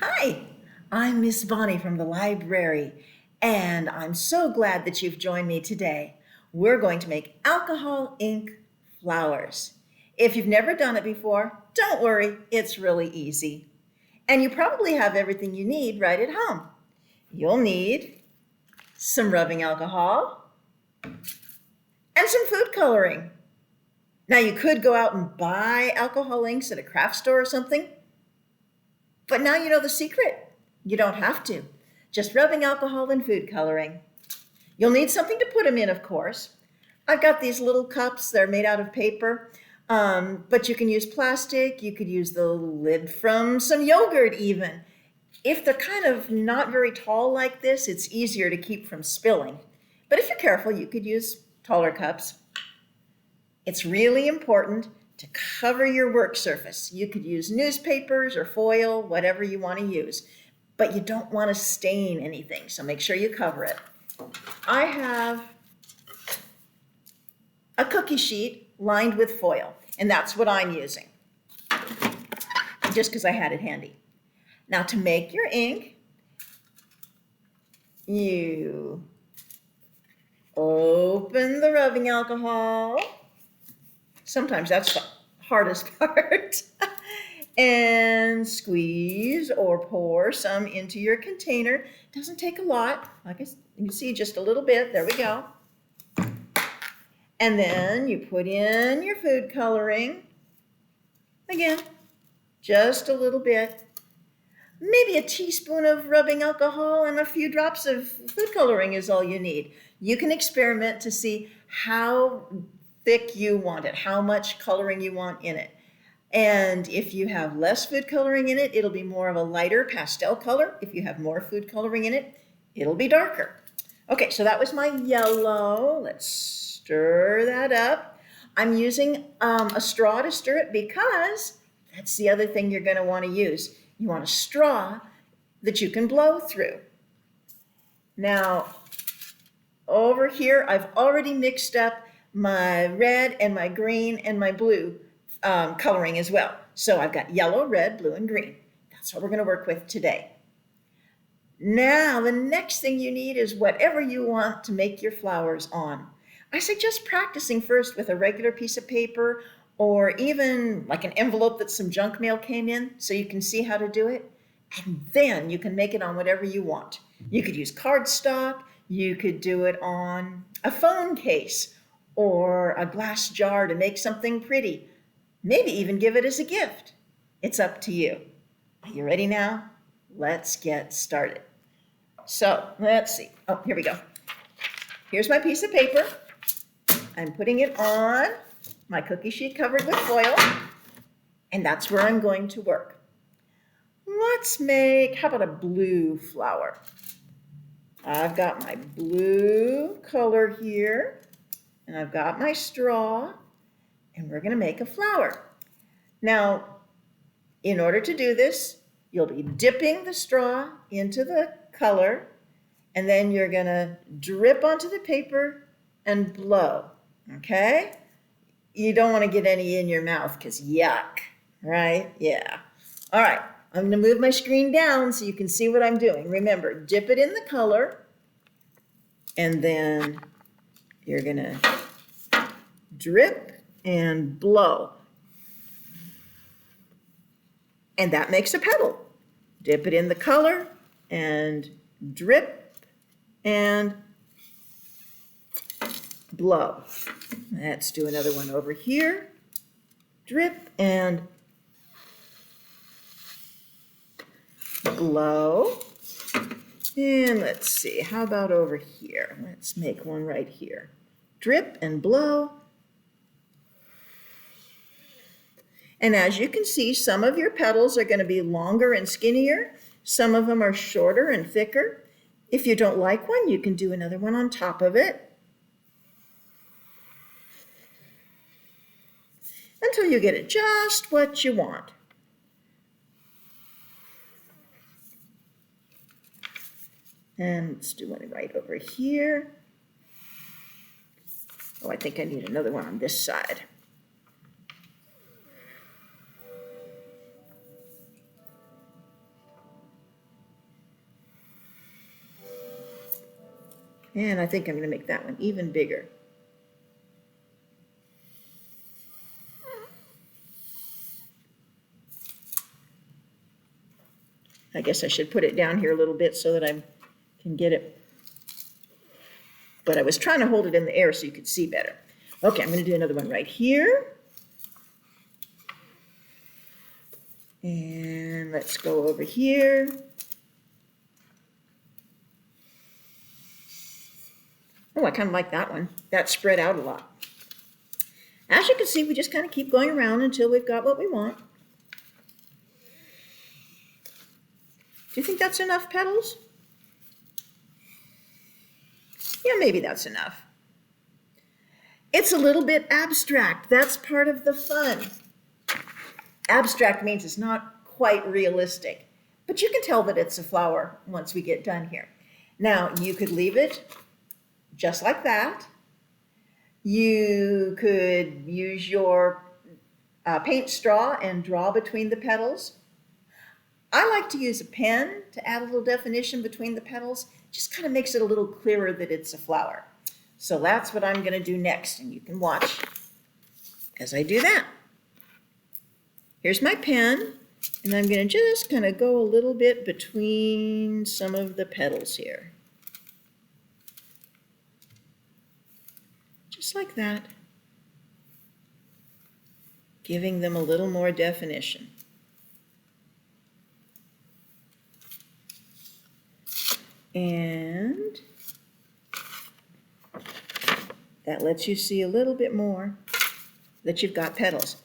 Hi, I'm Miss Bonnie from the library, and I'm so glad that you've joined me today. We're going to make alcohol ink flowers. If you've never done it before, don't worry, it's really easy. And you probably have everything you need right at home. You'll need some rubbing alcohol and some food coloring. Now, you could go out and buy alcohol inks at a craft store or something, but now you know the secret. You don't have to. Just rubbing alcohol and food coloring. You'll need something to put them in, of course. I've got these little cups. They're made out of paper, but you can use plastic. You could use the lid from some yogurt even. If they're kind of not very tall like this, it's easier to keep from spilling. But if you're careful, you could use taller cups. It's really important to cover your work surface. You could use newspapers or foil, whatever you want to use, but you don't want to stain anything, so make sure you cover it. I have a cookie sheet lined with foil, and that's what I'm using, just because I had it handy. Now, to make your ink, you open the rubbing alcohol. Sometimes that's the hardest part. And squeeze or pour some into your container. Doesn't take a lot. Like you can see, just a little bit. There we go. And then you put in your food coloring. Again, just a little bit. Maybe a teaspoon of rubbing alcohol and a few drops of food coloring is all you need. You can experiment to see how thick you want it, how much coloring you want in it. And if you have less food coloring in it, it'll be more of a lighter pastel color. If you have more food coloring in it, it'll be darker. Okay, so that was my yellow. Let's stir that up. I'm using a straw to stir it because that's the other thing you're going to want to use. You want a straw that you can blow through. Now, over here, I've already mixed up my red and my green and my blue coloring as well. So I've got yellow, red, blue, and green. That's what we're going to work with today. Now, the next thing you need is whatever you want to make your flowers on. I suggest practicing first with a regular piece of paper or even like an envelope that some junk mail came in so you can see how to do it. And then you can make it on whatever you want. You could use cardstock. You could do it on a phone case or a glass jar to make something pretty. Maybe even give it as a gift. It's up to you. Are you ready now? Let's get started. So let's see. Oh, here we go. Here's my piece of paper. I'm putting it on my cookie sheet covered with foil, and that's where I'm going to work. Let's make, how about a blue flower? I've got my blue color here, and I've got my straw, and we're going to make a flower. Now, in order to do this, you'll be dipping the straw into the color, and then you're going to drip onto the paper and blow, okay? You don't want to get any in your mouth because yuck, right? Yeah. All right, I'm going to move my screen down so you can see what I'm doing. Remember, dip it in the color, and then you're going to drip and blow. And that makes a petal. Dip it in the color and drip and blow. Let's do another one over here. Drip and blow. And let's see, how about over here? Let's make one right here. Drip and blow. And as you can see, some of your petals are going to be longer and skinnier. Some of them are shorter and thicker. If you don't like one, you can do another one on top of it until you get it just what you want. And let's do one right over here. Oh, I think I need another one on this side. And I think I'm going to make that one even bigger. I guess I should put it down here a little bit so that I can get it. But I was trying to hold it in the air so you could see better. Okay, I'm going to do another one right here. And let's go over here. Oh, I kind of like that one. That spread out a lot. As you can see, we just kind of keep going around until we've got what we want. Do you think that's enough petals? Yeah, maybe that's enough. It's a little bit abstract. That's part of the fun. Abstract means it's not quite realistic, but you can tell that it's a flower once we get done here. Now, you could leave it just like that. You could use your paint straw and draw between the petals. I like to use a pen to add a little definition between the petals. Just kind of makes it a little clearer that it's a flower. So that's what I'm going to do next, and you can watch as I do that. Here's my pen, and I'm going to just kind of go a little bit between some of the petals here. Just like that. Giving them a little more definition. And that lets you see a little bit more that you've got petals.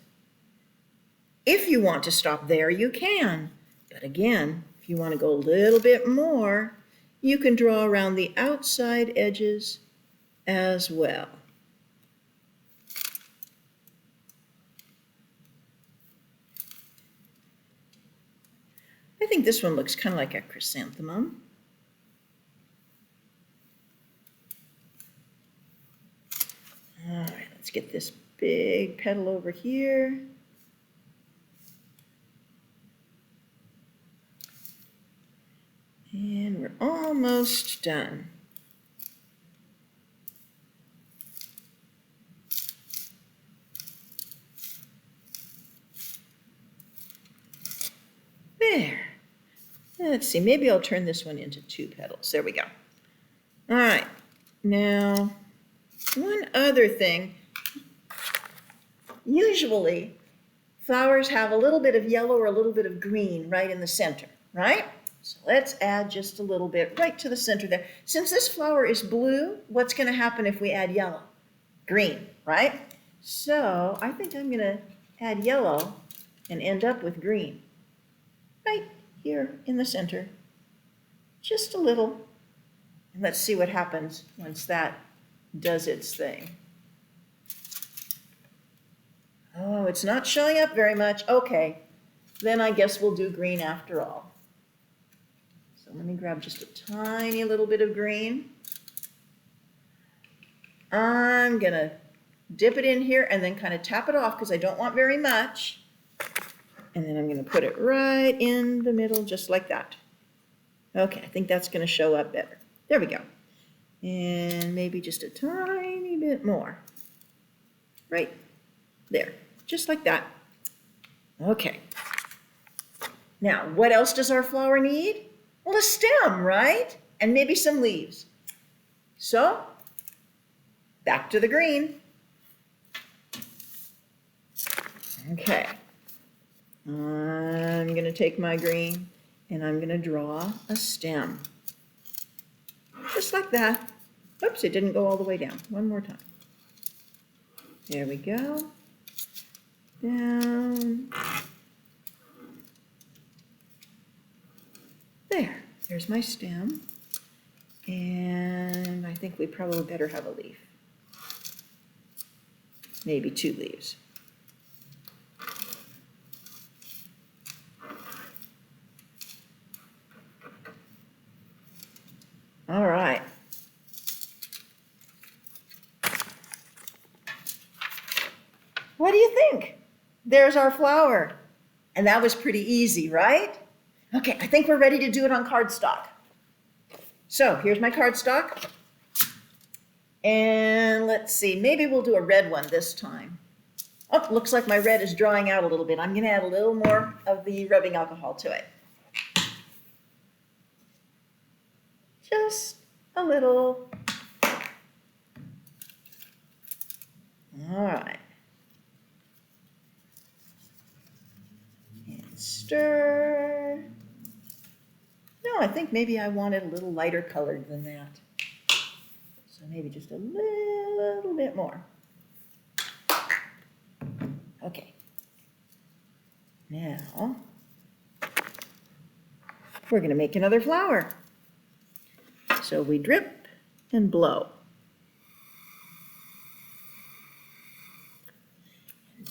If you want to stop there, you can. But again, if you want to go a little bit more, you can draw around the outside edges as well. I think this one looks kind of like a chrysanthemum. All right, let's get this big petal over here. And we're almost done. There. Let's see, maybe I'll turn this one into 2 petals. There we go. All right, now one other thing. Usually, flowers have a little bit of yellow or a little bit of green right in the center, right? So let's add just a little bit right to the center there. Since this flower is blue, what's going to happen if we add yellow? Green, right? So I think I'm going to add yellow and end up with green. Right here in the center. Just a little. And let's see what happens once that does its thing. Oh, it's not showing up very much. Okay, then I guess we'll do green after all. So let me grab just a tiny little bit of green. I'm gonna dip it in here and then kind of tap it off because I don't want very much. And then I'm gonna put it right in the middle just like that. Okay, I think that's gonna show up better. There we go. And maybe just a tiny bit more. Right there, just like that. Okay. Now, what else does our flower need? Well, a stem, right? And maybe some leaves. So, back to the green. Okay. I'm going to take my green and I'm going to draw a stem. Just like that. Oops, it didn't go all the way down. One more time. There we go. Down. There. There's my stem. And I think we probably better have a leaf. Maybe 2 leaves. All right. What do you think? There's our flower. And that was pretty easy, right? Okay, I think we're ready to do it on cardstock. So here's my cardstock. And let's see, maybe we'll do a red one this time. Oh, looks like my red is drying out a little bit. I'm going to add a little more of the rubbing alcohol to it. Just a little. All right. And stir. No, I think maybe I want it a little lighter colored than that. So maybe just a little bit more. Okay. Now, we're going to make another flower. So we drip and blow.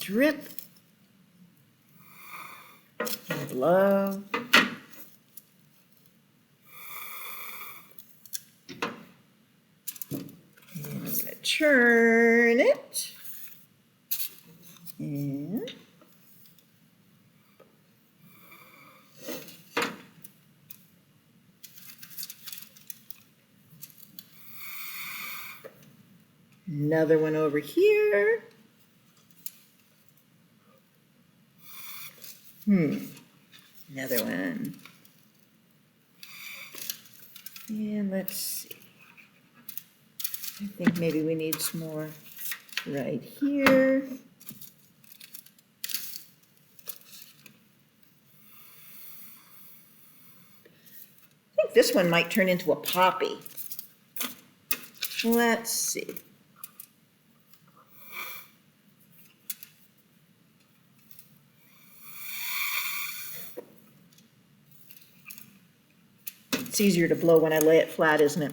Drip and blow. And I'm going to churn it. And another one over here. Another one. And let's see. I think maybe we need some more right here. I think this one might turn into a poppy. Let's see. It's easier to blow when I lay it flat, isn't it?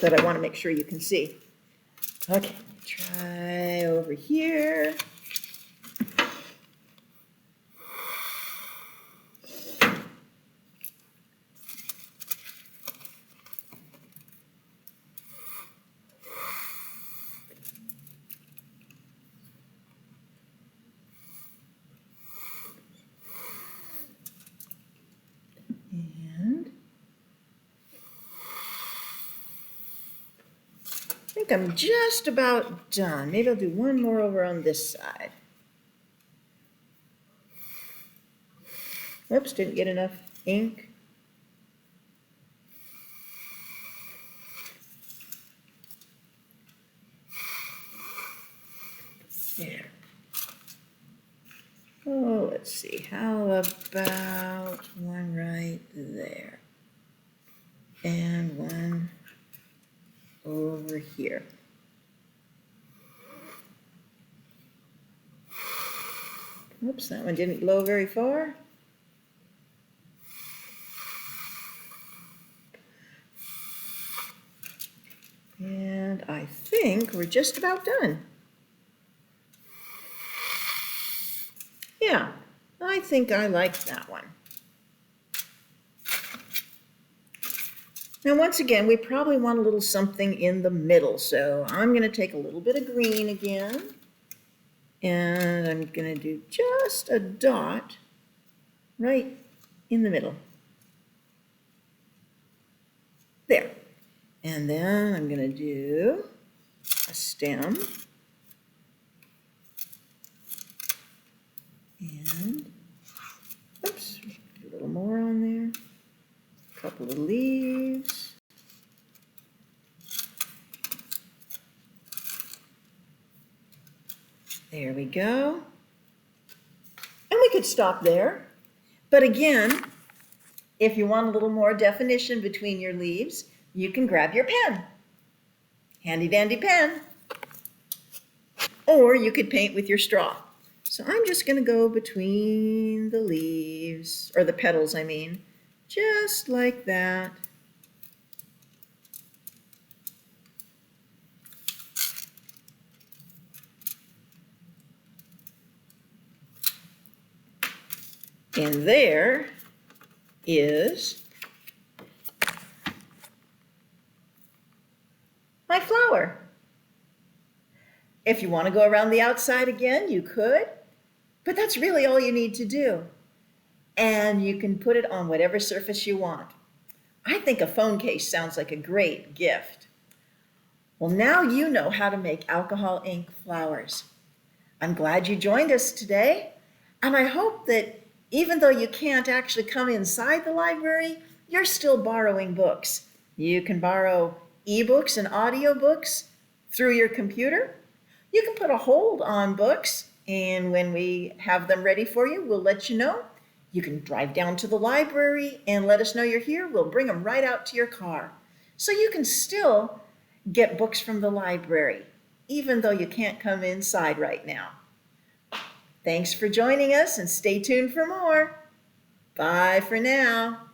But I want to make sure you can see. Okay, try over here. And I think I'm just about done. Maybe I'll do one more over on this side. Oops, didn't get enough ink. There. Oh, let's see. How about one right there? And one over here. Oops, that one didn't blow very far. And I think we're just about done. Yeah, I think I like that one. Now, once again, we probably want a little something in the middle, so I'm going to take a little bit of green again, and I'm going to do just a dot right in the middle. There. And then I'm going to do a stem. And, oops, do a little more on there. A couple of leaves. There we go. And we could stop there. But again, if you want a little more definition between your leaves, you can grab your pen. Handy dandy pen. Or you could paint with your straw. So I'm just going to go between the leaves, or the petals, I mean, just like that. And there is my flower. If you want to go around the outside again, you could, but that's really all you need to do. And you can put it on whatever surface you want. I think a phone case sounds like a great gift. Well, now you know how to make alcohol ink flowers. I'm glad you joined us today, and I hope that even though you can't actually come inside the library, you're still borrowing books. You can borrow ebooks and audiobooks through your computer. You can put a hold on books, and when we have them ready for you, we'll let you know. You can drive down to the library and let us know you're here. We'll bring them right out to your car. So you can still get books from the library, even though you can't come inside right now. Thanks for joining us, and stay tuned for more. Bye for now.